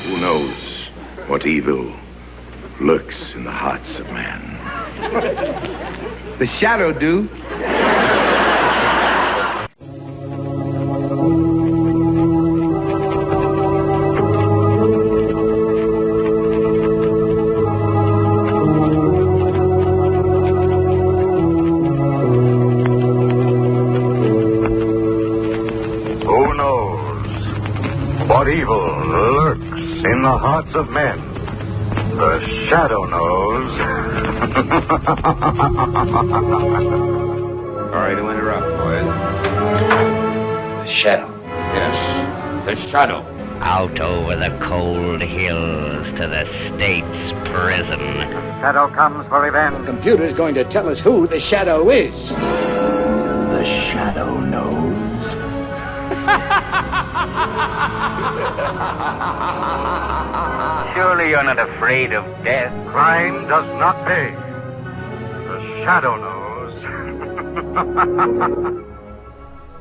Who knows what evil lurks in the hearts of man? The shadow do. Who knows what evil lurks in the hearts of men? The shadow knows. Sorry to interrupt, boys. The shadow. Yes, the shadow. Out over the cold hills to the state's prison. Shadow comes for revenge. The computer's going to tell us who the shadow is. The shadow knows. Surely you're not afraid of death. Crime does not pay. The shadow knows.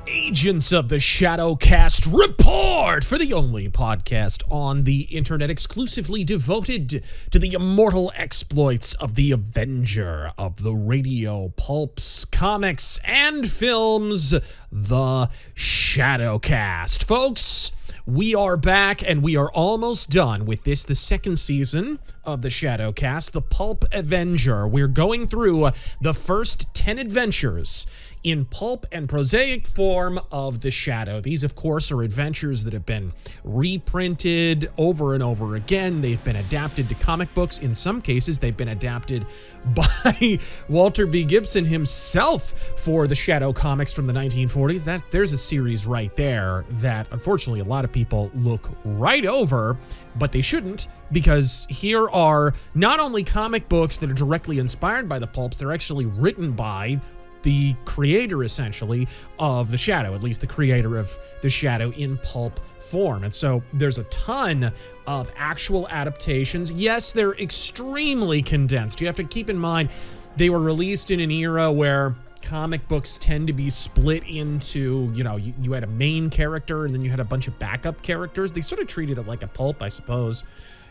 Agents of the Shadowcast report for the only podcast on the internet exclusively devoted to the immortal exploits of the Avenger of the radio, pulps, comics, and films, the Shadowcast. Folks, we are back, and we are almost done with this, the second season of the Shadowcast, the Pulp Avenger. We're going through the first 10 adventures in pulp and prosaic form of the Shadow. These, of course, are adventures that have been reprinted over and over again. They've been adapted to comic books. In some cases, they've been adapted by Walter B. Gibson himself for the Shadow comics from the 1940s. There's a series right there that, unfortunately, a lot of people look right over, but they shouldn't, because here are not only comic books that are directly inspired by the pulps, they're actually written by the creator, essentially, of the Shadow, at least the creator of the Shadow in pulp form. And so there's a ton of actual adaptations. Yes, they're extremely condensed. You have to keep in mind they were released in an era where comic books tend to be split into, you had a main character and then you had a bunch of backup characters. They sort of treated it like a pulp, I suppose.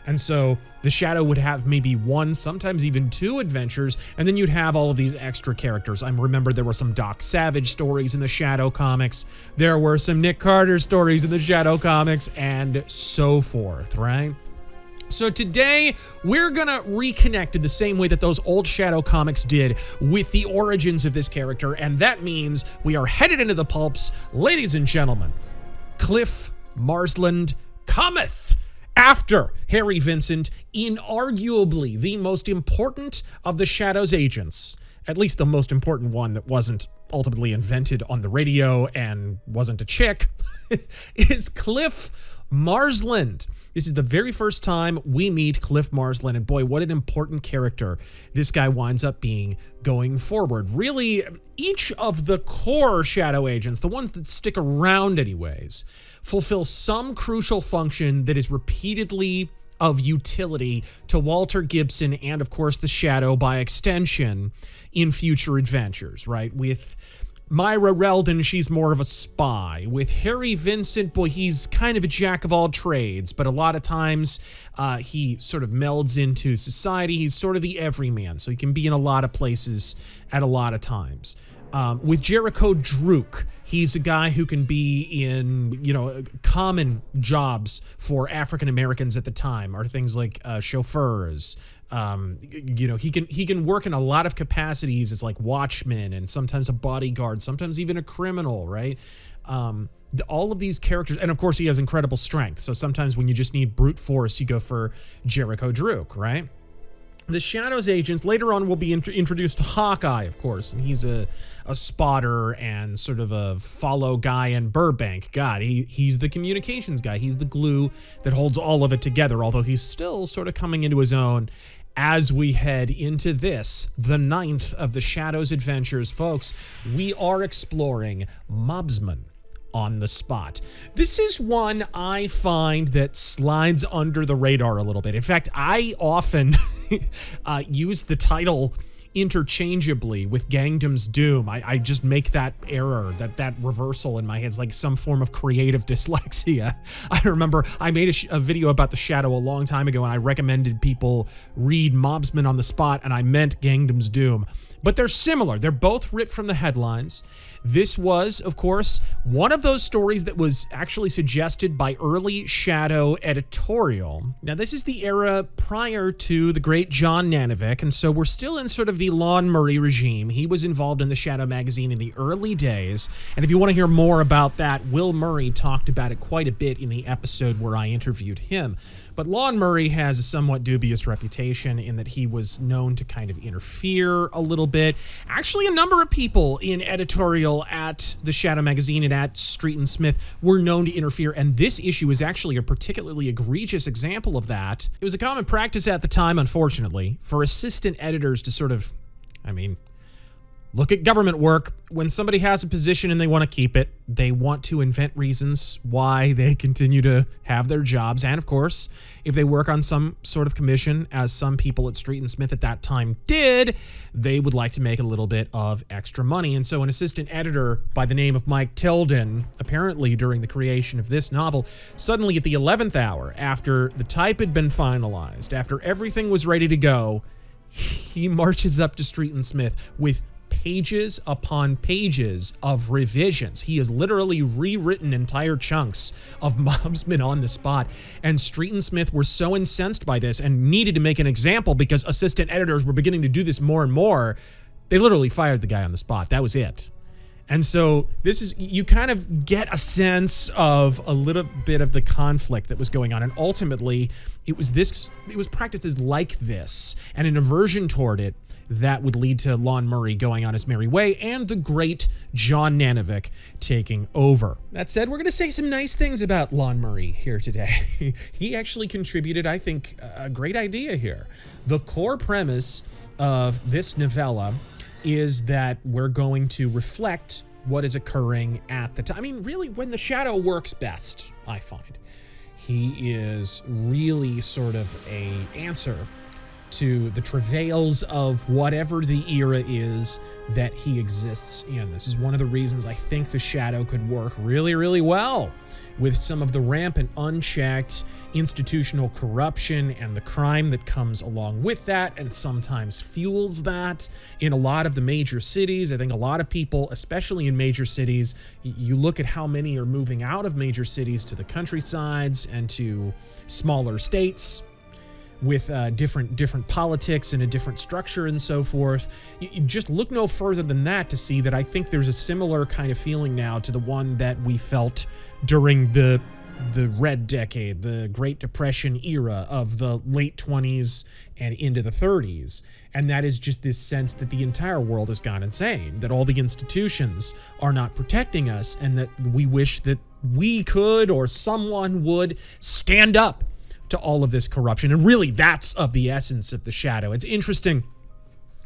And so the Shadow would have maybe one, sometimes even two adventures, and then you'd have all of these extra characters. I remember there were some Doc Savage stories in the Shadow comics. There were some Nick Carter stories in the Shadow comics, and so forth, right? So today, we're gonna reconnect in the same way that those old Shadow comics did with the origins of this character, and that means we are headed into the pulps. Ladies and gentlemen, Cliff Marslin cometh after Harry Vincent, inarguably the most important of the Shadow's agents, at least the most important one that wasn't ultimately invented on the radio and wasn't a chick, is Cliff Marslin. This is the very first time we meet Cliff Marslin, and boy, what an important character this guy winds up being going forward. Really, each of the core Shadow agents, the ones that stick around anyways, fulfill some crucial function that is repeatedly of utility to Walter Gibson and, of course, the Shadow by extension in future adventures, right? With Myra Reldon, she's more of a spy. With Harry Vincent, boy, he's kind of a jack of all trades, but a lot of times he sort of melds into society. He's sort of the everyman, so he can be in a lot of places at a lot of times. With Jericho Druk, he's a guy who can be in, common jobs for African Americans at the time, are things like chauffeurs. He can work in a lot of capacities as like watchman and sometimes a bodyguard, sometimes even a criminal, right? All of these characters, and of course he has incredible strength. So sometimes when you just need brute force, you go for Jericho Druk, right? The Shadow's agents, later on, will be introduced to Hawkeye, of course, and he's a spotter and sort of a follow guy in Burbank. God, he's the communications guy. He's the glue that holds all of it together, although he's still sort of coming into his own as we head into this, the 9th of the Shadow's adventures. Folks, we are exploring Mobsmen on the Spot. This is one I find that slides under the radar a little bit. In fact, I often use the title interchangeably with Gangdom's Doom. I just make that error, that reversal in my head. It's like some form of creative dyslexia. I remember I made a video about the Shadow a long time ago, and I recommended people read Mobsmen On The Spot, and I meant Gangdom's Doom. But they're similar. They're both ripped from the headlines. This was, of course, one of those stories that was actually suggested by early Shadow editorial. Now, this is the era prior to the great John Nanovic, and so we're still in sort of the Lon Murray regime. He was involved in the Shadow magazine in the early days, and if you want to hear more about that, Will Murray talked about it quite a bit in the episode where I interviewed him. But Lon Murray has a somewhat dubious reputation in that he was known to kind of interfere a little bit. Actually, a number of people in editorial at the Shadow magazine and at Street and Smith were known to interfere, and this issue is actually a particularly egregious example of that. It was a common practice at the time, unfortunately, for assistant editors to sort of, look at government work. When somebody has a position and they want to keep it, they want to invent reasons why they continue to have their jobs. And of course, if they work on some sort of commission, as some people at Street and Smith at that time did, they would like to make a little bit of extra money. And so an assistant editor by the name of Mike Tilden, apparently during the creation of this novel, suddenly at the 11th hour, after the type had been finalized, after everything was ready to go, he marches up to Street and Smith with pages upon pages of revisions. He has literally rewritten entire chunks of Mobsmen On The Spot, and Street and Smith were so incensed by this and needed to make an example because assistant editors were beginning to do this more and more. They literally fired the guy on the spot. That was it. And so this is, you kind of get a sense of a little bit of the conflict that was going on, and ultimately it was practices like this and an aversion toward it that would lead to Lon Murray going on his merry way and the great John Nanovic taking over. That said, we're going to say some nice things about Lon Murray here today. He actually contributed, I think, a great idea here. The core premise of this novella is that we're going to reflect what is occurring at the time. Really, when the Shadow works best, I find. He is really sort of an answer to the travails of whatever the era is that he exists in. This is one of the reasons I think the Shadow could work really, really well with some of the rampant, unchecked institutional corruption and the crime that comes along with that and sometimes fuels that in a lot of the major cities. I think a lot of people, especially in major cities, you look at how many are moving out of major cities to the countrysides and to smaller states with different politics and a different structure and so forth. You just look no further than that to see that I think there's a similar kind of feeling now to the one that we felt during the Red Decade, the Great Depression era of the late 20s and into the 30s. And that is just this sense that the entire world has gone insane, that all the institutions are not protecting us, and that we wish that we could or someone would stand up to all of this corruption. And really, that's of the essence of the Shadow. It's interesting.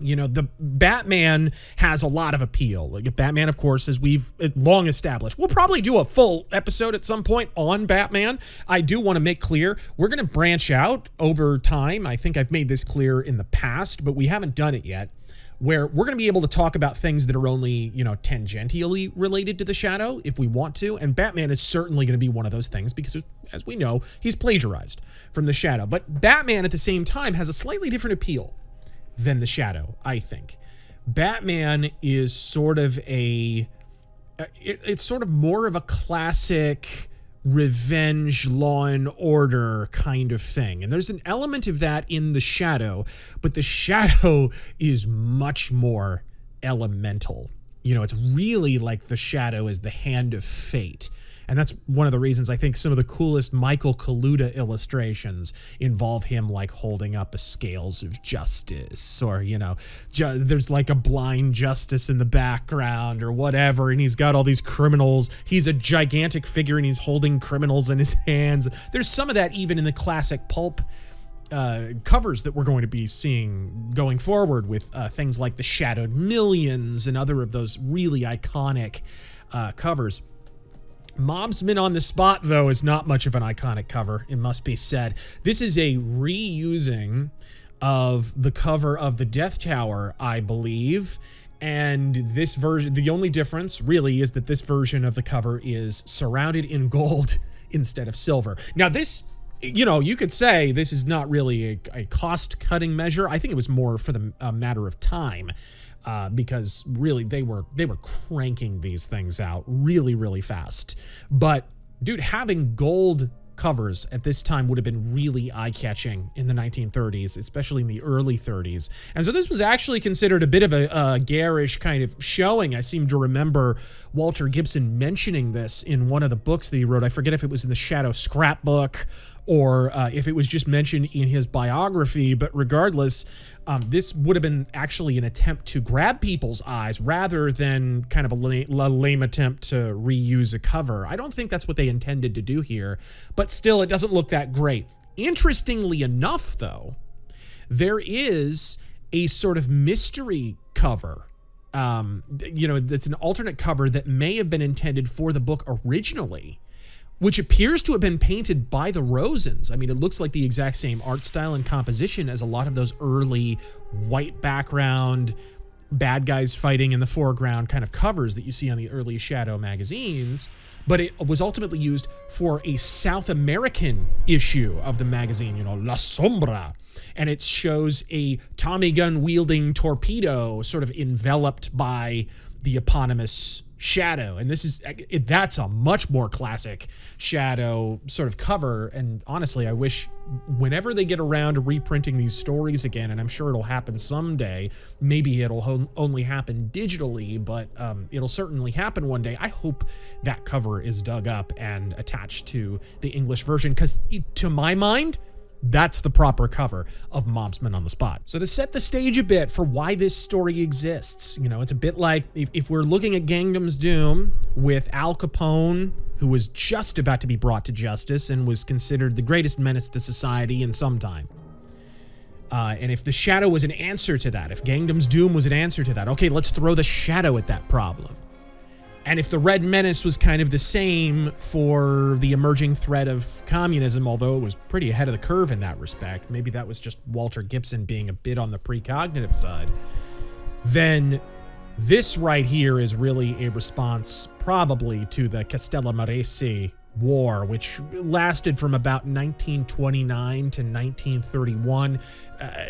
The Batman has a lot of appeal. Like Batman, of course, as we've long established. We'll probably do a full episode at some point on Batman. I do want to make clear, we're going to branch out over time. I think I've made this clear in the past, but we haven't done it yet, where we're going to be able to talk about things that are only, tangentially related to the Shadow if we want to. And Batman is certainly going to be one of those things because, as we know, he's plagiarized from the Shadow. But Batman, at the same time, has a slightly different appeal than the Shadow, I think. Batman is sort of it's sort of more of a classic revenge, Law and Order kind of thing. And there's an element of that in the Shadow, but the Shadow is much more elemental. It's really like the Shadow is the hand of fate. And that's one of the reasons I think some of the coolest Michael Kaluta illustrations involve him like holding up a scales of justice, or, there's like a blind justice in the background or whatever. And he's got all these criminals. He's a gigantic figure and he's holding criminals in his hands. There's some of that even in the classic pulp covers that we're going to be seeing going forward with things like the Shadowed Millions and other of those really iconic covers. Mobsmen On The Spot, though, is not much of an iconic cover, it must be said. This is a reusing of the cover of the Death Tower, I believe. And this version, the only difference really is that this version of the cover is surrounded in gold instead of silver. Now this, you know, you could say this is not really a cost-cutting measure. I think it was more for the matter of time, because really they were cranking these things out really, really fast. But dude, having gold covers at this time would have been really eye-catching in the 1930s, especially in the early 30s. And so this was actually considered a bit of a garish kind of showing. I seem to remember Walter Gibson mentioning this in one of the books that he wrote. I forget if it was in the Shadow scrapbook or if it was just mentioned in his biography, but regardless, this would have been actually an attempt to grab people's eyes rather than kind of a lame attempt to reuse a cover. I don't think that's what they intended to do here, but still, it doesn't look that great. Interestingly enough, though, there is a sort of mystery cover. You know, that's an alternate cover that may have been intended for the book originally, which appears to have been painted by the Rosens. I mean, it looks like the exact same art style and composition as a lot of those early white background, bad guys fighting in the foreground kind of covers that you see on the early Shadow magazines. But it was ultimately used for a South American issue of the magazine, you know, La Sombra. And it shows a Tommy gun wielding torpedo sort of enveloped by the eponymous Shadow. And that's a much more classic Shadow sort of cover. And honestly, I wish whenever they get around to reprinting these stories again, and I'm sure it'll happen someday, maybe it'll only happen digitally, but it'll certainly happen one day. I hope that cover is dug up and attached to the English version, because to my mind, that's the proper cover of Mobsmen on the Spot. So to set the stage a bit for why this story exists, you know, it's a bit like if we're looking at Gangdom's Doom with Al Capone, who was just about to be brought to justice and was considered the greatest menace to society in some time. And if the Shadow was an answer to that, if Gangdom's Doom was an answer to that, okay, let's throw the Shadow at that problem. And if the Red Menace was kind of the same for the emerging threat of communism, although it was pretty ahead of the curve in that respect, maybe that was just Walter Gibson being a bit on the precognitive side, then this right here is really a response probably to the Castellamarese War, which lasted from about 1929 to 1931.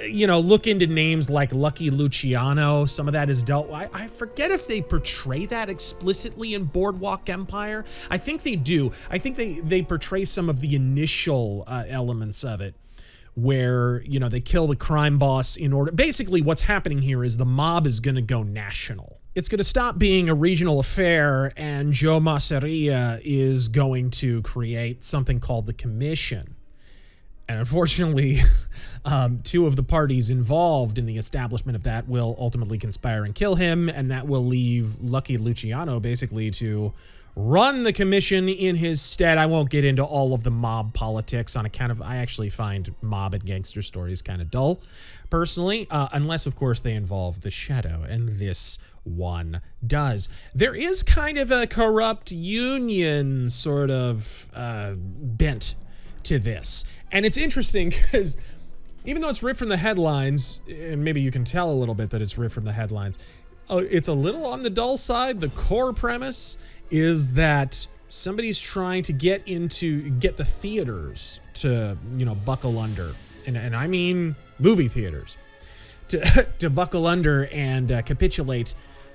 You know, look into names like Lucky Luciano. Some of that is dealt. I forget if they portray that explicitly in Boardwalk Empire. I think they do. I think they portray some of the initial elements of it, where, you know, they kill the crime boss in order. Basically, what's happening here is the mob is going to go national. It's going to stop being a regional affair, and Joe Masseria is going to create something called the Commission. And unfortunately, two of the parties involved in the establishment of that will ultimately conspire and kill him, and that will leave Lucky Luciano basically to run the Commission in his stead. I won't get into all of the mob politics on account of, I actually find mob and gangster stories kind of dull, personally, unless, of course, they involve the Shadow, and this one does. There is kind of a corrupt union sort of bent to this. And it's interesting because even though it's ripped from the headlines, and maybe you can tell a little bit that it's ripped from the headlines, it's a little on the dull side. The core premise is that somebody's trying to get the theaters to, you know, buckle under. And I mean movie theaters. To buckle under and capitulate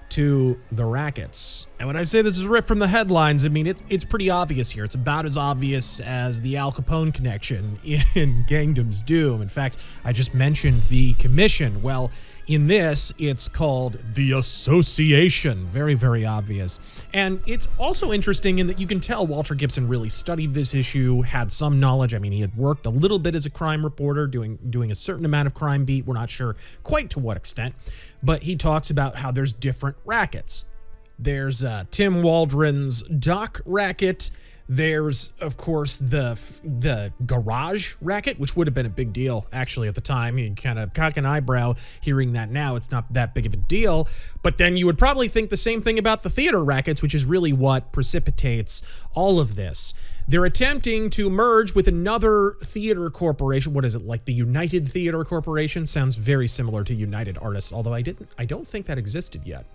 to the rackets. And when I say this is ripped from the headlines, I mean it's pretty obvious here. It's about as obvious as the Al Capone connection in Gangdom's Doom. In fact, I just mentioned the Commission. Well, in this, it's called the Association. Very, very obvious. And it's also interesting in that you can tell Walter Gibson really studied this issue, had some knowledge. I mean, he had worked a little bit as a crime reporter, doing a certain amount of crime beat. We're not sure quite to what extent. But he talks about how there's different rackets. There's Tim Waldron's Doc racket. There's, of course, the garage racket, which would have been a big deal, actually, at the time. You kind of cock an eyebrow hearing that now. It's not that big of a deal. But then you would probably think the same thing about the theater rackets, which is really what precipitates all of this. They're attempting to merge with another theater corporation. What is it, like the United Theater Corporation? Sounds very similar to United Artists, although I don't think that existed yet.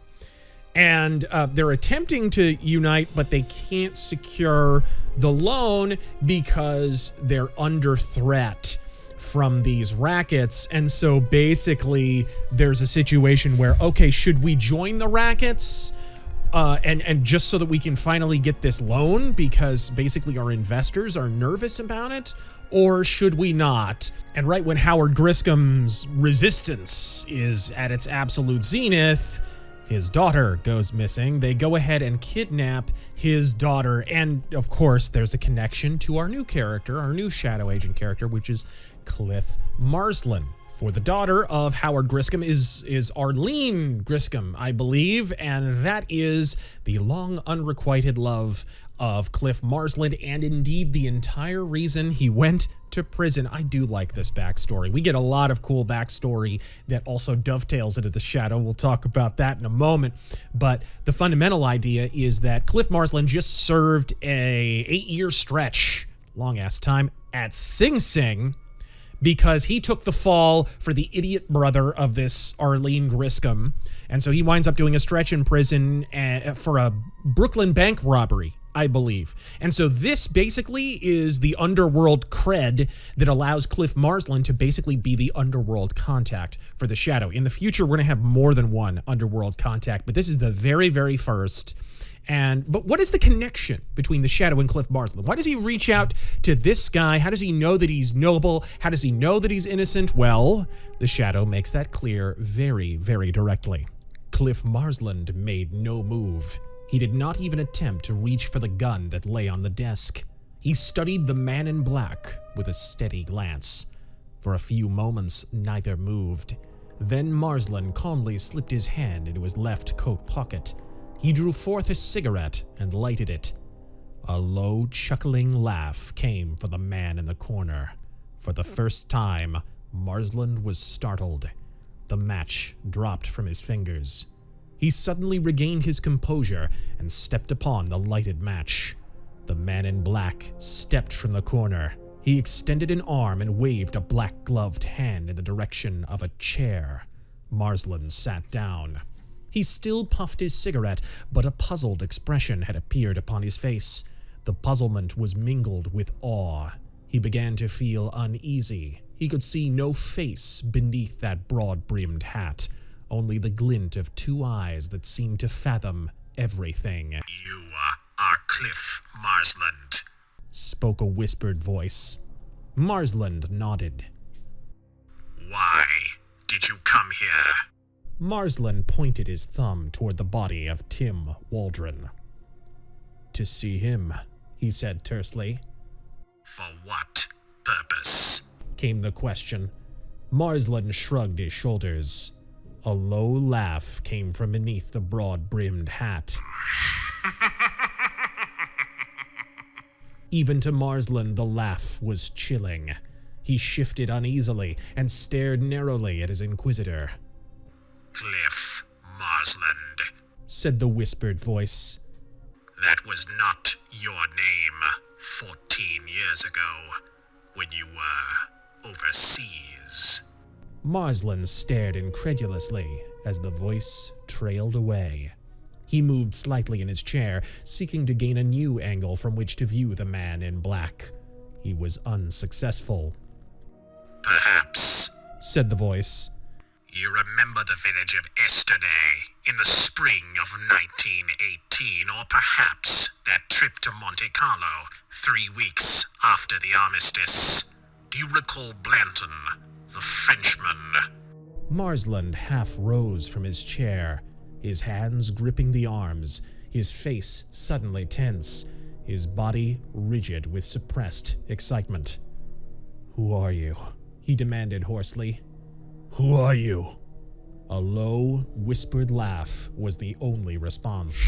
And they're attempting to unite, but they can't secure the loan because they're under threat from these rackets. And so basically there's a situation where, okay, should we join the rackets? And just so that we can finally get this loan because basically our investors are nervous about it? Or should we not? And right when Howard Griscom's resistance is at its absolute zenith, his daughter goes missing. They go ahead and kidnap his daughter. And of course, there's a connection to our new character, our new Shadow Agent character, which is Cliff Marslin. For the daughter of Howard Griscom is Arlene Griscom, I believe, and that is the long unrequited love of Cliff Marslin, and indeed the entire reason he went to prison. I do like this backstory. We get a lot of cool backstory that also dovetails into the Shadow. We'll talk about that in a moment, but the fundamental idea is that Cliff Marslin just served a 8-year stretch, long-ass time, at Sing Sing, because he took the fall for the idiot brother of this Arlene Griscom. And so he winds up doing a stretch in prison for a Brooklyn bank robbery, I believe. And so this basically is the underworld cred that allows Cliff Marslin to basically be the underworld contact for the Shadow. In the future, we're going to have more than one underworld contact, but this is the very, very first. But what is the connection between the Shadow and Cliff Marslin? Why does he reach out to this guy? How does he know that he's noble? How does he know that he's innocent? Well, the Shadow makes that clear very, very directly. Cliff Marslin made no move. He did not even attempt to reach for the gun that lay on the desk. He studied the man in black with a steady glance. For a few moments, neither moved. Then Marslin calmly slipped his hand into his left coat pocket. He drew forth a cigarette and lighted it. A low, chuckling laugh came from the man in the corner. For the first time, Marslin was startled. The match dropped from his fingers. He suddenly regained his composure and stepped upon the lighted match. The man in black stepped from the corner. He extended an arm and waved a black-gloved hand in the direction of a chair. Marslin sat down. He still puffed his cigarette, but a puzzled expression had appeared upon his face. The puzzlement was mingled with awe. He began to feel uneasy. He could see no face beneath that broad-brimmed hat, only the glint of two eyes that seemed to fathom everything. "You are Cliff Marslin," spoke a whispered voice. Marslin nodded. "Why did you come here?" Marslin pointed his thumb toward the body of Tim Waldron. "To see him," he said tersely. "For what purpose?" came the question. Marslin shrugged his shoulders. A low laugh came from beneath the broad-brimmed hat. Even to Marslin, the laugh was chilling. He shifted uneasily and stared narrowly at his inquisitor. "Cliff Marslin," said the whispered voice. "That was not your name 14 years ago when you were overseas." Marslin stared incredulously as the voice trailed away. He moved slightly in his chair, seeking to gain a new angle from which to view the man in black. He was unsuccessful. "Perhaps," said the voice, "you remember the village of yesterday in the spring of 1918, or perhaps that trip to Monte Carlo 3 weeks after the armistice. Do you recall Blanton, the Frenchman?" Marslin half rose from his chair, his hands gripping the arms, his face suddenly tense, his body rigid with suppressed excitement. "Who are you?" he demanded hoarsely. "Who are you?" A low, whispered laugh was the only response.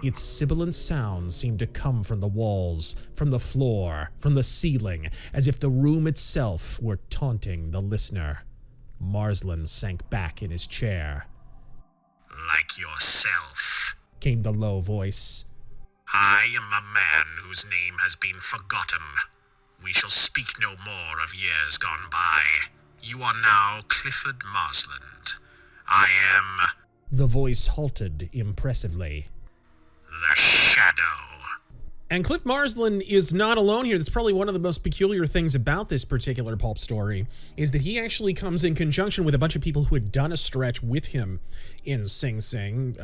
Its sibilant sounds seemed to come from the walls, from the floor, from the ceiling, as if the room itself were taunting the listener. Marslin sank back in his chair. Like yourself, came the low voice. I am a man whose name has been forgotten. We shall speak no more of years gone by. You are now Clifford Marsland. I am... The voice halted impressively. The Shadow. And Cliff Marslin is not alone here. That's probably one of the most peculiar things about this particular pulp story, is that he actually comes in conjunction with a bunch of people who had done a stretch with him in Sing Sing.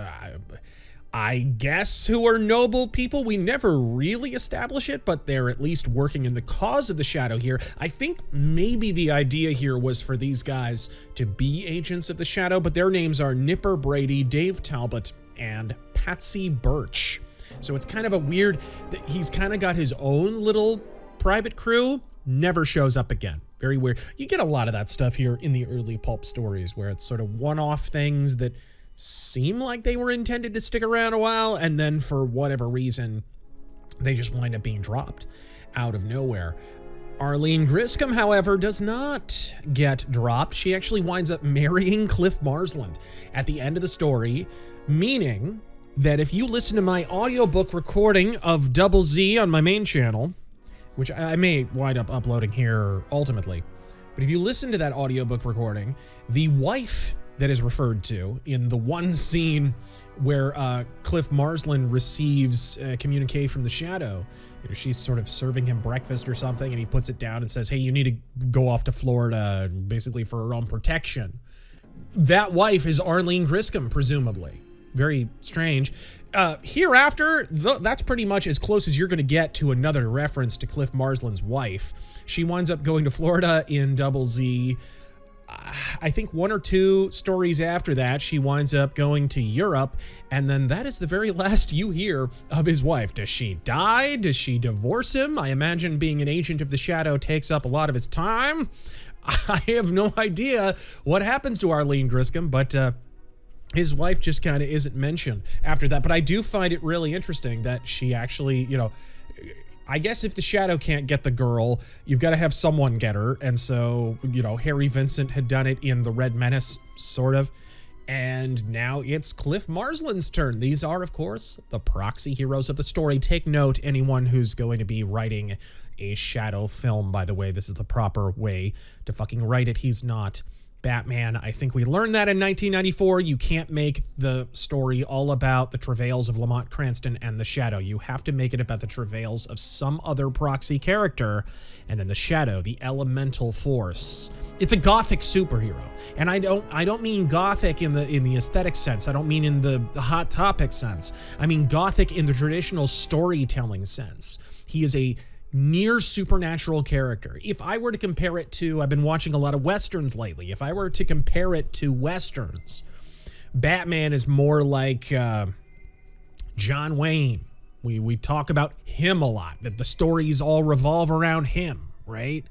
I guess who are noble people. We never really establish it, but they're at least working in the cause of the Shadow here. I think maybe the idea here was for these guys to be agents of the Shadow, but their names are Nipper Brady, Dave Talbot, and Patsy Birch. So it's kind of a weird, he's kind of got his own little private crew, never shows up again. Very weird. You get a lot of that stuff here in the early pulp stories where it's sort of one-off things that seem like they were intended to stick around a while, and then for whatever reason, they just wind up being dropped out of nowhere. Arlene Griscom, however, does not get dropped. She actually winds up marrying Cliff Marsland at the end of the story, meaning that if you listen to my audiobook recording of Double Z on my main channel, which I may wind up uploading here ultimately, but if you listen to that audiobook recording, the wife that is referred to in the one scene where Cliff Marsland receives communique from the Shadow, she's sort of serving him breakfast or something, and he puts it down and says, hey, you need to go off to Florida basically for her own protection. That wife is Arlene Griscom, presumably. Very strange. Hereafter, that's pretty much as close as you're going to get to another reference to Cliff Marsland's wife. She winds up going to Florida in Double Z. I think one or two stories after that, she winds up going to Europe, and then that is the very last you hear of his wife. Does she die? Does she divorce him? I imagine being an agent of the Shadow takes up a lot of his time. I have no idea what happens to Arlene Griscom, but his wife just kind of isn't mentioned after that. But I do find it really interesting that she actually, you know, I guess if the Shadow can't get the girl, you've got to have someone get her. And so, you know, Harry Vincent had done it in The Red Menace, sort of. And now it's Cliff Marsland's turn. These are, of course, the proxy heroes of the story. Take note, anyone who's going to be writing a Shadow film, by the way, this is the proper way to fucking write it. He's not Batman. I think we learned that in 1994. You can't make the story all about the travails of Lamont Cranston and the Shadow. You have to make it about the travails of some other proxy character, and then the Shadow, the elemental force. It's a gothic superhero, and I don't mean gothic in the aesthetic sense. I don't mean in the hot topic sense. I mean gothic in the traditional storytelling sense. He is a near supernatural character. If I were to compare it to, I've been watching a lot of Westerns lately. If I were to compare it to Westerns, Batman is more like John Wayne. We talk about him a lot, that the stories all revolve around him, right?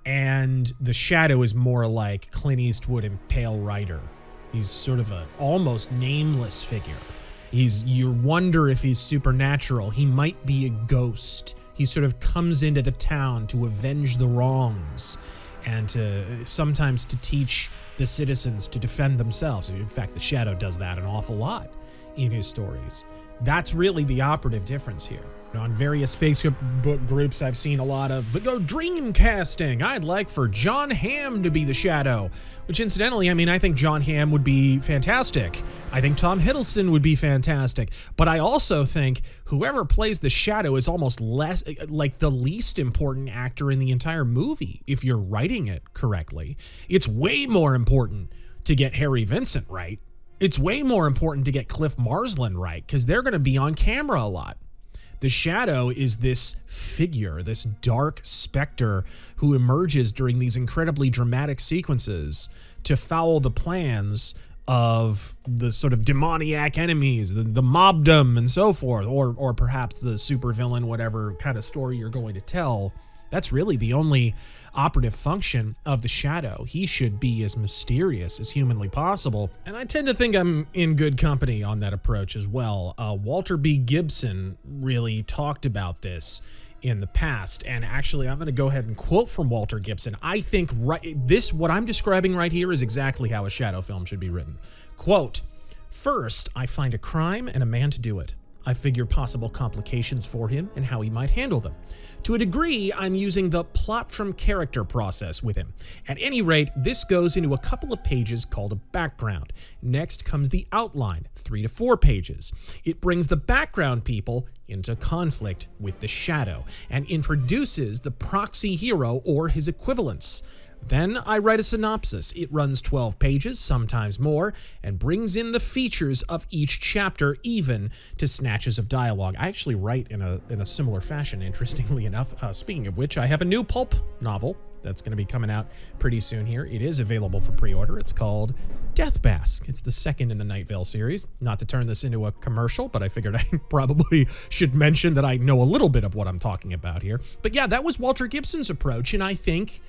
And the Shadow is more like Clint Eastwood and Pale Rider. He's sort of an almost nameless figure. You wonder if he's supernatural. He might be a ghost. He sort of comes into the town to avenge the wrongs and to sometimes to teach the citizens to defend themselves. In fact, the Shadow does that an awful lot in his stories. That's really the operative difference here. On various Facebook groups, I've seen a lot of dream casting. I'd like for John Hamm to be the Shadow, which incidentally, I mean, I think John Hamm would be fantastic. I think Tom Hiddleston would be fantastic. But I also think whoever plays the Shadow is almost less like the least important actor in the entire movie, if you're writing it correctly. It's way more important to get Harry Vincent right. It's way more important to get Cliff Marsland right, because they're going to be on camera a lot. The Shadow is this figure, this dark specter who emerges during these incredibly dramatic sequences to foul the plans of the sort of demoniac enemies, the mobdom and so forth, or perhaps the supervillain, whatever kind of story you're going to tell That's really the only operative function of the Shadow. He should be as mysterious as humanly possible, and I tend to think I'm in good company on that approach as well. Walter B. Gibson really talked about this in the past, and actually I'm going to go ahead and quote from Walter Gibson. I think what I'm describing right here is exactly how a Shadow film should be written. Quote, "First, I find a crime and a man to do it. I figure possible complications for him and how he might handle them. To a degree, I'm using the plot from character process with him. At any rate, this goes into a couple of pages called a background. Next comes the outline, 3 to 4 pages. It brings the background people into conflict with the Shadow and introduces the proxy hero or his equivalents. Then I write a synopsis. It runs 12 pages, sometimes more, and brings in the features of each chapter, even to snatches of dialogue." I actually write in a similar fashion, interestingly enough. Speaking of which, I have a new pulp novel that's going to be coming out pretty soon here. It is available for pre-order. It's called Death Mask. It's the second in the Night Vale series. Not to turn this into a commercial, but I figured I probably should mention that I know a little bit of what I'm talking about here. But yeah, that was Walter Gibson's approach, and I think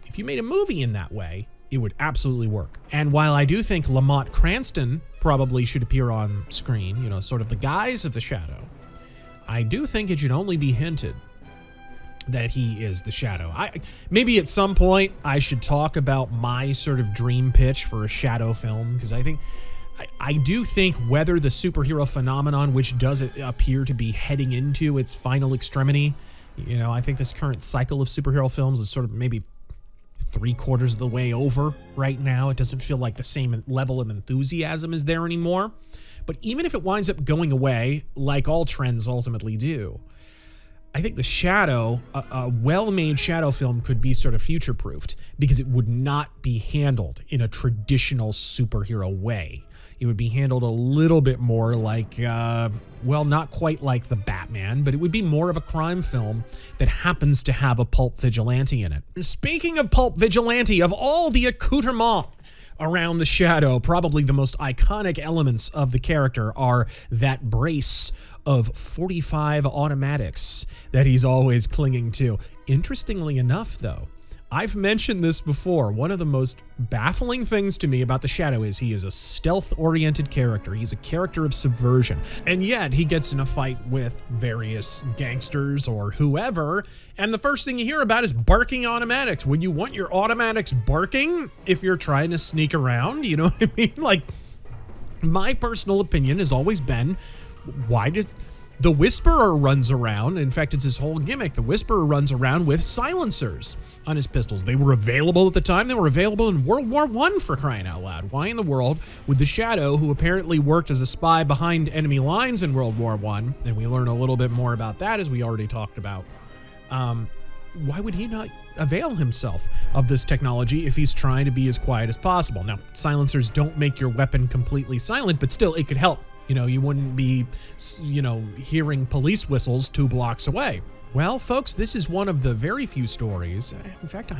if you made a movie in that way, it would absolutely work. And while I do think Lamont Cranston probably should appear on screen, you know, sort of the guise of the Shadow, I do think it should only be hinted that he is the Shadow. Maybe at some point I should talk about my sort of dream pitch for a Shadow film, because I do think whether the superhero phenomenon, which does appear to be heading into its final extremity, you know, I think this current cycle of superhero films is sort of maybe 3/4 of the way over right now. It doesn't feel like the same level of enthusiasm is there anymore. But even if it winds up going away, like all trends ultimately do, I think the Shadow, a well-made Shadow film, could be sort of future-proofed because it would not be handled in a traditional superhero way. It would be handled a little bit more like, well, not quite like the Batman, but it would be more of a crime film that happens to have a pulp vigilante in it. And speaking of pulp vigilante, of all the accoutrement around the Shadow, probably the most iconic elements of the character are that brace of 45 automatics that he's always clinging to. Interestingly enough, though, I've mentioned this before. One of the most baffling things to me about the Shadow is he is a stealth-oriented character. He's a character of subversion. And yet he gets in a fight with various gangsters or whoever, and the first thing you hear about is barking automatics. Would you want your automatics barking if you're trying to sneak around? You know what I mean? Like, my personal opinion has always been, why does the Whisperer runs around? In fact, it's his whole gimmick. The Whisperer runs around with silencers on his pistols. They were available at the time. They were available in World War I, for crying out loud. Why in the world would the Shadow, who apparently worked as a spy behind enemy lines in World War I, and we learn a little bit more about that as we already talked about, why would he not avail himself of this technology if he's trying to be as quiet as possible? Now, silencers don't make your weapon completely silent, but still, it could help. You know, you wouldn't be, you know, hearing police whistles 2 blocks away. Well, folks, this is one of the very few stories, in fact,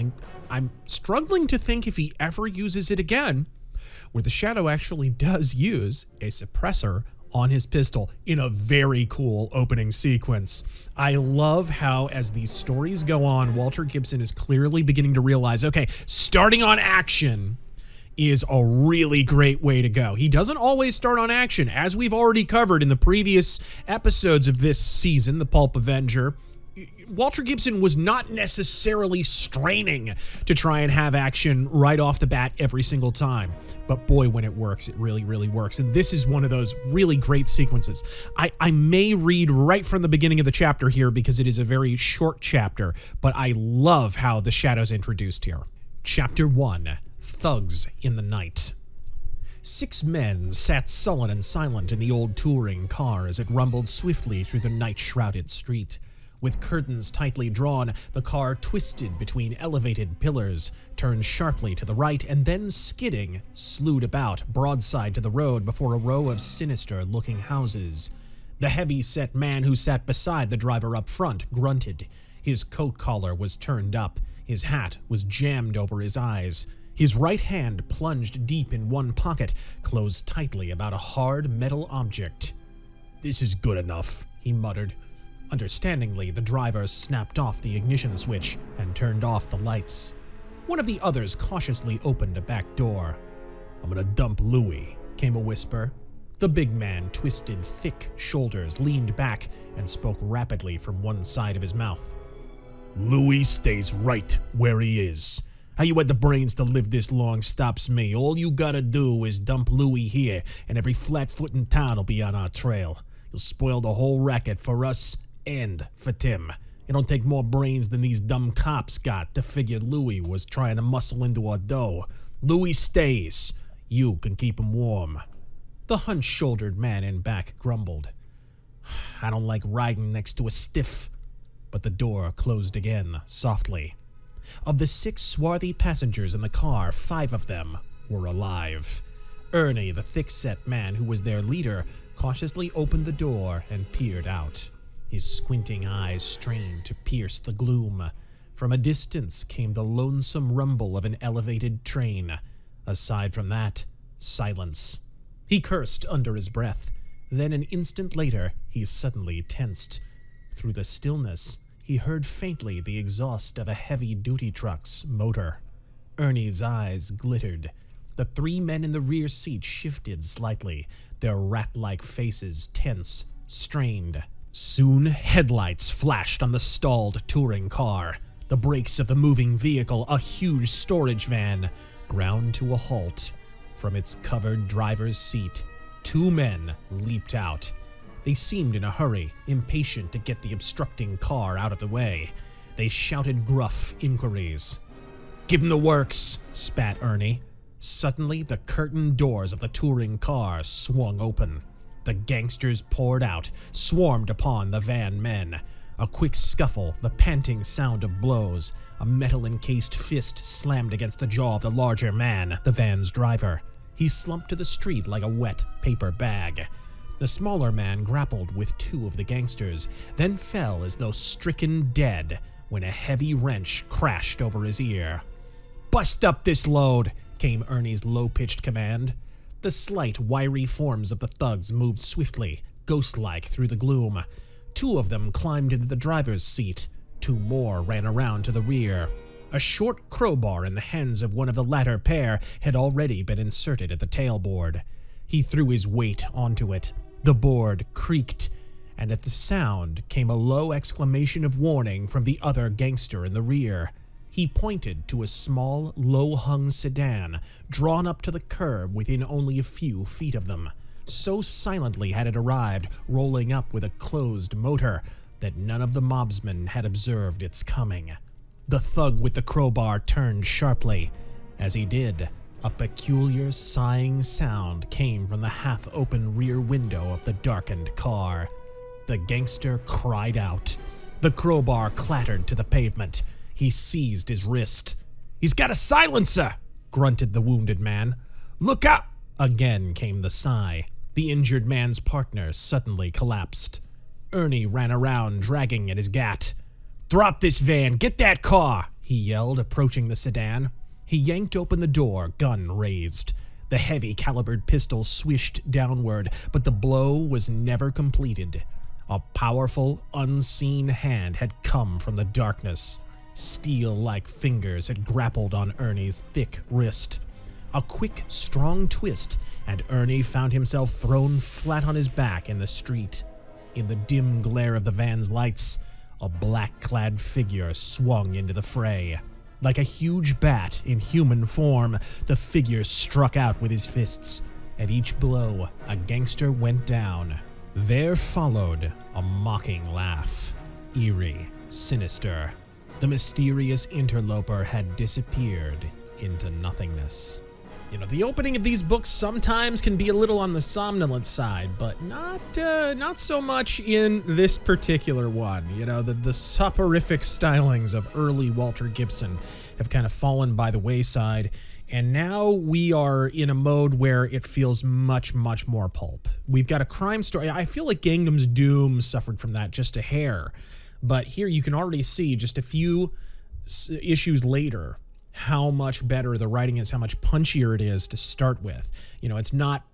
I'm struggling to think if he ever uses it again, where the Shadow actually does use a suppressor on his pistol in a very cool opening sequence. I love how, as these stories go on, Walter Gibson is clearly beginning to realize, okay, starting on action is a really great way to go. He doesn't always start on action. As we've already covered in the previous episodes of this season, The Pulp Avenger, Walter Gibson was not necessarily straining to try and have action right off the bat every single time. But boy, when it works, it really, really works. And this is one of those really great sequences. I may read right from the beginning of the chapter here because it is a very short chapter, but I love how the Shadow's introduced here. Chapter 1. Thugs in the Night. 6 men sat sullen and silent in the old touring car as it rumbled swiftly through the night-shrouded street. With curtains tightly drawn, the car twisted between elevated pillars, turned sharply to the right, and then skidding, slewed about, broadside to the road before a row of sinister-looking houses. The heavy-set man who sat beside the driver up front grunted. His coat collar was turned up. His hat was jammed over his eyes. His right hand plunged deep in one pocket, closed tightly about a hard metal object. "This is good enough," he muttered. Understandingly, the driver snapped off the ignition switch and turned off the lights. One of the others cautiously opened a back door. "I'm gonna dump Louis," came a whisper. The big man twisted thick shoulders, leaned back, and spoke rapidly from one side of his mouth. "Louis stays right where he is. How you had the brains to live this long stops me. All you gotta do is dump Louis here, and every flatfoot in town will be on our trail. You'll spoil the whole racket for us and for Tim. It don't take more brains than these dumb cops got to figure Louis was trying to muscle into our dough. Louis stays. You can keep him warm." The hunch-shouldered man in back grumbled. "I don't like riding next to a stiff." But the door closed again, softly. Of the 6 swarthy passengers in the car, 5 of them were alive. Ernie, the thick-set man who was their leader, cautiously opened the door and peered out. His squinting eyes strained to pierce the gloom. From a distance came the lonesome rumble of an elevated train. Aside from that, silence. He cursed under his breath. Then an instant later, he suddenly tensed. Through the stillness, he heard faintly the exhaust of a heavy-duty truck's motor. Ernie's eyes glittered. The 3 men in the rear seat shifted slightly, their rat-like faces tense, strained. Soon, headlights flashed on the stalled touring car. The brakes of the moving vehicle, a huge storage van, ground to a halt. From its covered driver's seat, 2 men leaped out. They seemed in a hurry, impatient to get the obstructing car out of the way. They shouted gruff inquiries. "Give him the works," spat Ernie. Suddenly, the curtain doors of the touring car swung open. The gangsters poured out, swarmed upon the van men. A quick scuffle, the panting sound of blows. A metal-encased fist slammed against the jaw of the larger man, the van's driver. He slumped to the street like a wet paper bag. The smaller man grappled with 2 of the gangsters, then fell as though stricken dead when a heavy wrench crashed over his ear. "Bust up this load," came Ernie's low-pitched command. The slight, wiry forms of the thugs moved swiftly, ghost-like through the gloom. 2 of them climbed into the driver's seat. 2 more ran around to the rear. A short crowbar in the hands of one of the latter pair had already been inserted at the tailboard. He threw his weight onto it. The board creaked, and at the sound came a low exclamation of warning from the other gangster in the rear. He pointed to a small, low-hung sedan, drawn up to the curb within only a few feet of them. So silently had it arrived, rolling up with a closed motor, that none of the mobsmen had observed its coming. The thug with the crowbar turned sharply. As he did, a peculiar sighing sound came from the half-open rear window of the darkened car. The gangster cried out. The crowbar clattered to the pavement. He seized his wrist. "He's got a silencer!" grunted the wounded man. "Look out!" Again came the sigh. The injured man's partner suddenly collapsed. Ernie ran around, dragging at his gat. "Drop this van! Get that car!" he yelled, approaching the sedan. He yanked open the door, gun raised. The heavy-calibered pistol swished downward, but the blow was never completed. A powerful, unseen hand had come from the darkness. Steel-like fingers had grappled on Ernie's thick wrist. A quick, strong twist, and Ernie found himself thrown flat on his back in the street. In the dim glare of the van's lights, a black-clad figure swung into the fray. Like a huge bat in human form, the figure struck out with his fists. At each blow, a gangster went down. There followed a mocking laugh. Eerie, sinister. The mysterious interloper had disappeared into nothingness. You know, the opening of these books sometimes can be a little on the somnolent side, but not so much in this particular one. You know, the soporific stylings of early Walter Gibson have kind of fallen by the wayside, and now we are in a mode where it feels much, much more pulp. We've got a crime story. I feel like Gangnam's Doom suffered from that just a hair, but here you can already see just a few issues later how much better the writing is, how much punchier it is to start with. You know, it's not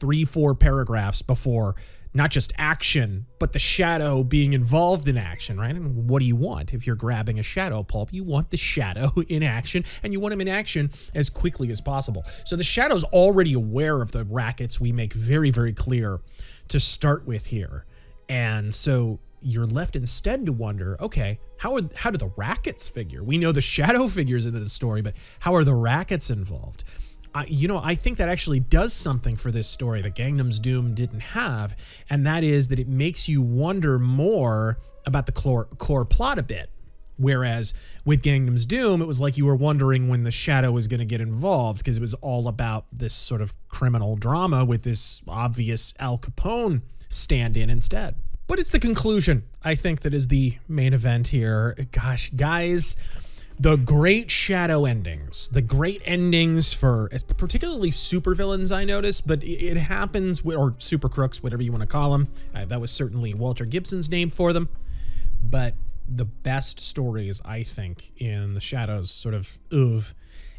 3-4 paragraphs before not just action, but the shadow being involved in action, right? And what do you want if you're grabbing a shadow pulp? You want the shadow in action, and you want him in action as quickly as possible. So the shadow's already aware of the rackets we make very, very clear to start with here. And so you're left instead to wonder, okay, how do the rackets figure? We know the shadow figures into the story, but how are the rackets involved? I think that actually does something for this story that Gangnam's Doom didn't have, and that is that it makes you wonder more about the core plot a bit. Whereas with Gangnam's Doom, it was like you were wondering when the shadow was going to get involved because it was all about this sort of criminal drama with this obvious Al Capone stand-in instead. But it's the conclusion, I think, that is the main event here. Gosh, guys, the great shadow endings, the great endings for particularly supervillains, I noticed, but it happens, or super crooks, whatever you want to call them. That was certainly Walter Gibson's name for them. But the best stories, I think, in the Shadows sort of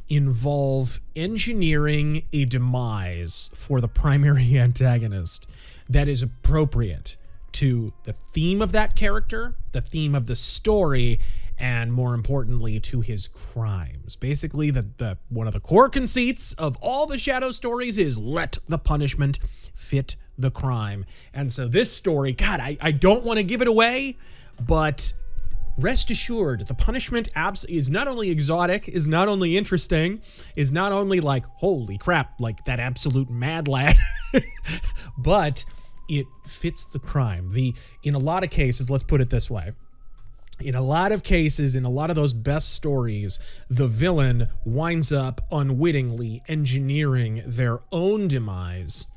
involve engineering a demise for the primary antagonist that is appropriate to the theme of that character, the theme of the story, and more importantly, to his crimes. Basically, the one of the core conceits of all the Shadow stories is let the punishment fit the crime. And so this story, God, I don't want to give it away, but rest assured, the punishment is not only exotic, is not only interesting, is not only like, holy crap, like that absolute mad lad, but it fits the crime. In a lot of cases, let's put it this way, in a lot of cases, in a lot of those best stories, the villain winds up unwittingly engineering their own demise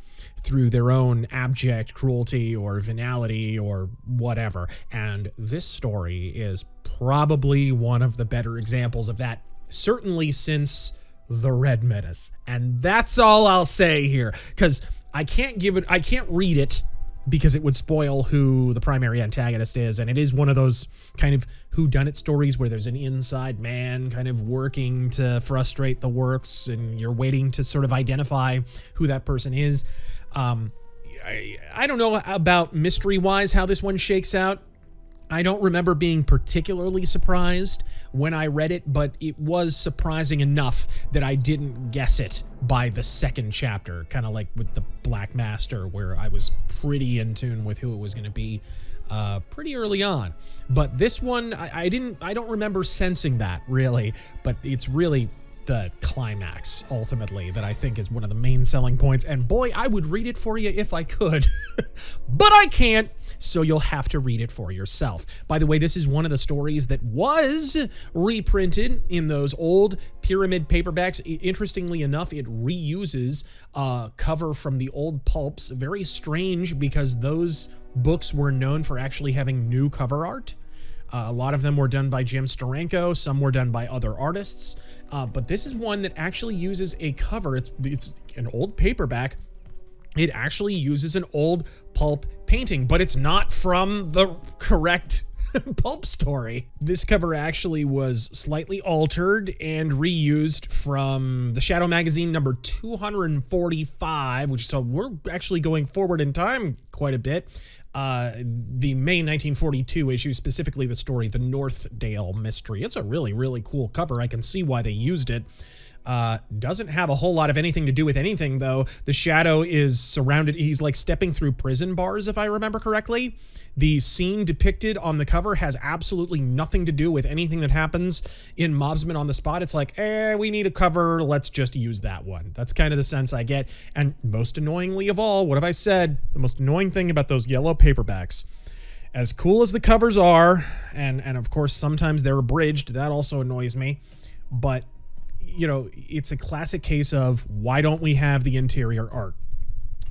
through their own abject cruelty or venality or whatever. And this story is probably one of the better examples of that, certainly since The Red Menace. And that's all I'll say here, because I can't read it because it would spoil who the primary antagonist is, and it is one of those kind of whodunit stories where there's an inside man kind of working to frustrate the works, and you're waiting to sort of identify who that person is. I don't know about mystery-wise how this one shakes out. I don't remember being particularly surprised when I read it, but it was surprising enough that I didn't guess it by the second chapter, kind of like with the Black Master, where I was pretty in tune with who it was going to be pretty early on. But this one, I don't remember sensing that really, but it's really the climax ultimately that I think is one of the main selling points. And boy, I would read it for you if I could, but I can't, so you'll have to read it for yourself. By the way, this is one of the stories that was reprinted in those old Pyramid paperbacks. Interestingly enough, it reuses a cover from the old pulps. Very strange, because those books were known for actually having new cover art. A lot of them were done by Jim Steranko, some were done by other artists, but this is one that actually uses a cover. It's an old paperback. It actually uses an old pulp painting, but it's not from the correct pulp story. This cover actually was slightly altered and reused from the Shadow magazine number 245, which, so we're actually going forward in time quite a bit. The May 1942 issue, specifically the story, The Northdale Mystery. It's a really, really cool cover. I can see why they used it. Doesn't have a whole lot of anything to do with anything, though. The Shadow is surrounded, he's like stepping through prison bars, if I remember correctly. The scene depicted on the cover has absolutely nothing to do with anything that happens in Mobsmen On The Spot. It's like, we need a cover, let's just use that one. That's kind of the sense I get. And most annoyingly of all, what have I said? The most annoying thing about those yellow paperbacks, as cool as the covers are, and of course sometimes they're abridged, that also annoys me, but you know, it's a classic case of why don't we have the interior art?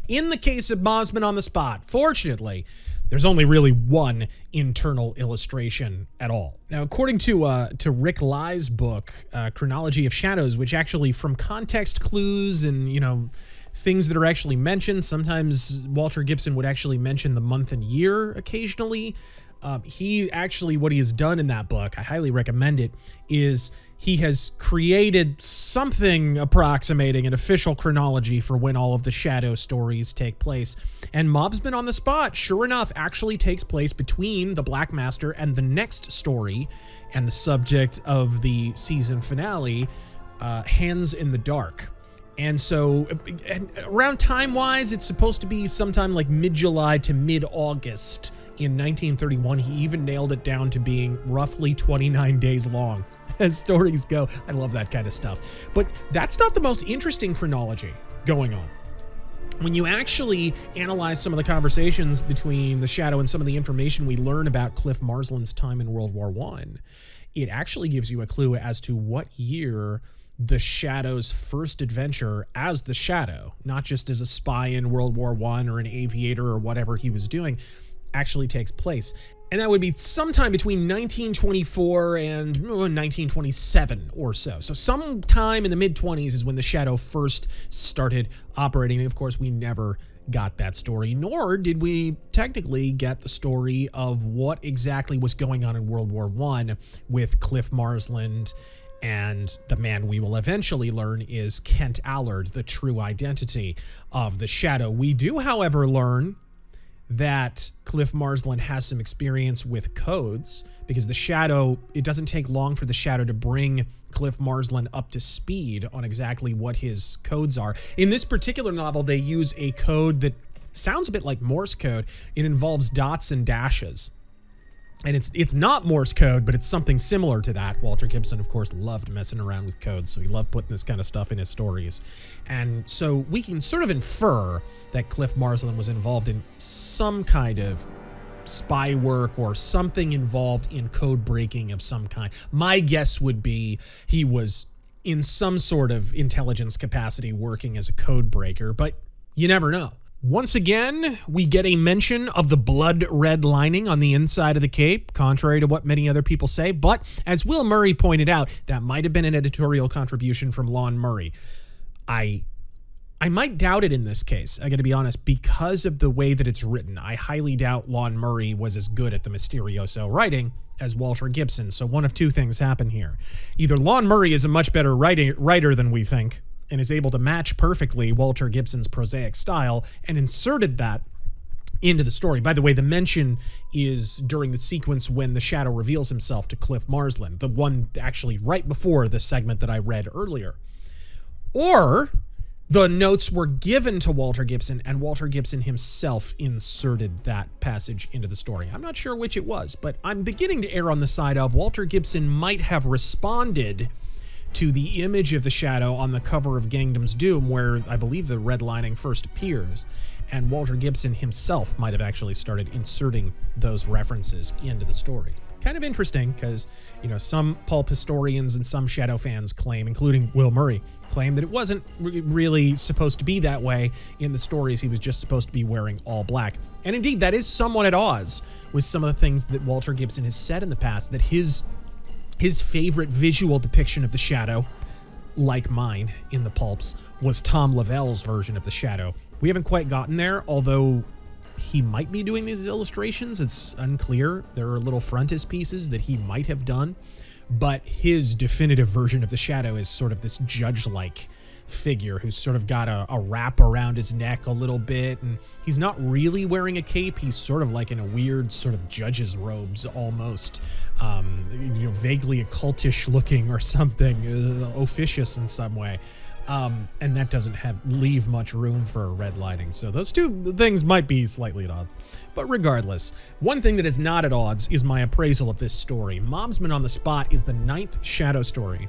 In the case of Mobsmen On The Spot, fortunately, there's only really one internal illustration at all. Now, according to Rick Leigh's book, Chronology of Shadows, which actually, from context clues and, you know, things that are actually mentioned, sometimes Walter Gibson would actually mention the month and year occasionally. He actually, what he has done in that book, I highly recommend it, is he has created something approximating an official chronology for when all of the Shadow stories take place. And Mobsmen on the Spot, sure enough, actually takes place between the Black Master and the next story, and the subject of the season finale, Hands in the Dark. And so, around time-wise, it's supposed to be sometime like mid-July to mid-August in 1931. He even nailed it down to being roughly 29 days long, as stories go. I love that kind of stuff. But that's not the most interesting chronology going on. When you actually analyze some of the conversations between the Shadow and some of the information we learn about Cliff Marslin's time in World War I, it actually gives you a clue as to what year the Shadow's first adventure as the Shadow, not just as a spy in World War I or an aviator or whatever he was doing, actually takes place. And that would be sometime between 1924 and 1927 or so. So sometime in the mid-20s is when the Shadow first started operating. And of course, we never got that story, nor did we technically get the story of what exactly was going on in World War I with Cliff Marsland and the man we will eventually learn is Kent Allard, the true identity of the Shadow. We do, however, learn that Cliff Marsland has some experience with codes, because the Shadow, it doesn't take long for the Shadow to bring Cliff Marsland up to speed on exactly what his codes are. In this particular novel, they use a code that sounds a bit like Morse code. It involves dots and dashes. And it's not Morse code, but it's something similar to that. Walter Gibson, of course, loved messing around with codes, so he loved putting this kind of stuff in his stories. And so we can sort of infer that Cliff Marsland was involved in some kind of spy work or something involved in code breaking of some kind. My guess would be he was in some sort of intelligence capacity working as a code breaker, but you never know. Once again, we get a mention of the blood red lining on the inside of the cape, contrary to what many other people say. But as Will Murray pointed out, that might have been an editorial contribution from Lon Murray. I might doubt it in this case, I gotta be honest, because of the way that it's written. I highly doubt Lon Murray was as good at the Mysterioso writing as Walter Gibson. So one of two things happen here. Either Lon Murray is a much better writer than we think, and is able to match perfectly Walter Gibson's prosaic style and inserted that into the story. By the way, the mention is during the sequence when the Shadow reveals himself to Cliff Marsland, the one actually right before the segment that I read earlier. Or the notes were given to Walter Gibson, and Walter Gibson himself inserted that passage into the story. I'm not sure which it was, but I'm beginning to err on the side of Walter Gibson might have responded to the image of the Shadow on the cover of Gangdom's Doom, where I believe the red lining first appears, and Walter Gibson himself might have actually started inserting those references into the story. Kind of interesting, because, you know, some pulp historians and some Shadow fans claim, including Will Murray, claim that it wasn't really supposed to be that way in the stories. He was just supposed to be wearing all black. And indeed, that is somewhat at odds with some of the things that Walter Gibson has said in the past, that his favorite visual depiction of the Shadow, like mine in the pulps, was Tom Lavell's version of the Shadow. We haven't quite gotten there, although he might be doing these illustrations. It's unclear. There are little frontispieces that he might have done, but his definitive version of the Shadow is sort of this judge-like figure who's sort of got a wrap around his neck a little bit, and he's not really wearing a cape. He's sort of like in a weird sort of judge's robes almost, you know, vaguely occultish looking or something, officious in some way. And that doesn't leave much room for red lighting. So those two things might be slightly at odds. But regardless, one thing that is not at odds is my appraisal of this story. Mobsmen on the Spot is the 9th Shadow story,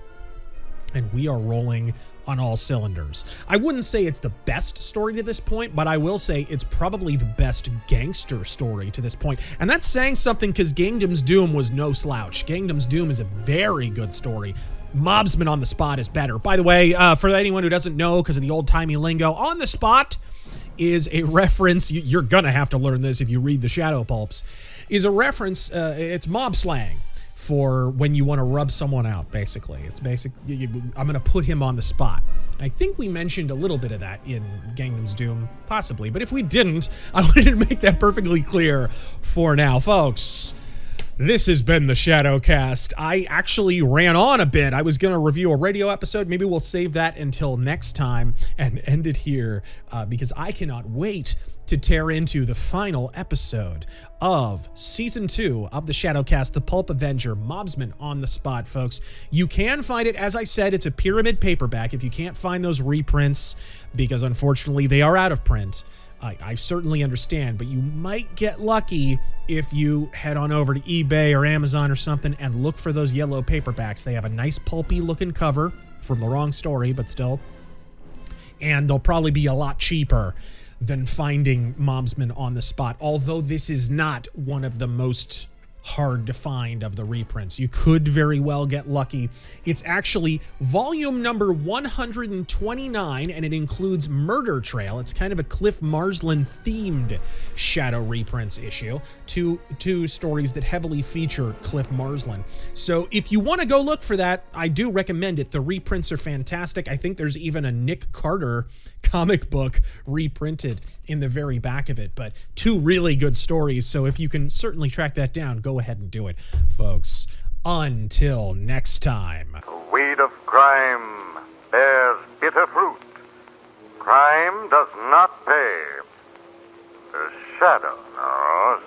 and we are rolling on all cylinders. I wouldn't say it's the best story to this point, but I will say it's probably the best gangster story to this point. And that's saying something, because Gangdom's Doom was no slouch. Gangdom's Doom is a very good story. Mobsmen on the Spot is better. By the way, for anyone who doesn't know, because of the old-timey lingo, on the spot is a reference, you're gonna have to learn this if you read the Shadow pulps, is a reference, it's mob slang for when you want to rub someone out, basically. It's I'm gonna put him on the spot. I think we mentioned a little bit of that in Gangdom's Doom, possibly, but if we didn't, I wanted to make that perfectly clear for now. Folks, This has been the Shadowcast. I actually ran on a bit. I was going to review a radio episode. Maybe we'll save that until next time and end it here because I cannot wait to tear into the final episode of Season 2 of the Shadowcast, The Pulp Avenger, Mobsmen On The Spot, folks. You can find it, as I said, it's a pyramid paperback. If you can't find those reprints, because unfortunately they are out of print, I certainly understand, but you might get lucky if you head on over to eBay or Amazon or something and look for those yellow paperbacks. They have a nice pulpy looking cover from the wrong story, but still. And they'll probably be a lot cheaper than finding Mobsmen On The Spot, although this is not one of the most hard to find of the reprints. You could very well get lucky. It's actually volume number 129, and it includes Murder Trail. It's kind of a Cliff Marslin themed Shadow reprints issue. Two stories that heavily feature Cliff Marslin. So if you want to go look for that, I do recommend it. The reprints are fantastic. I think there's even a Nick Carter comic book reprinted in the very back of it, but two really good stories. So if you can certainly track that down, go ahead and do it, folks. Until next time. The weed of crime bears bitter fruit. Crime does not pay. The shadow knows.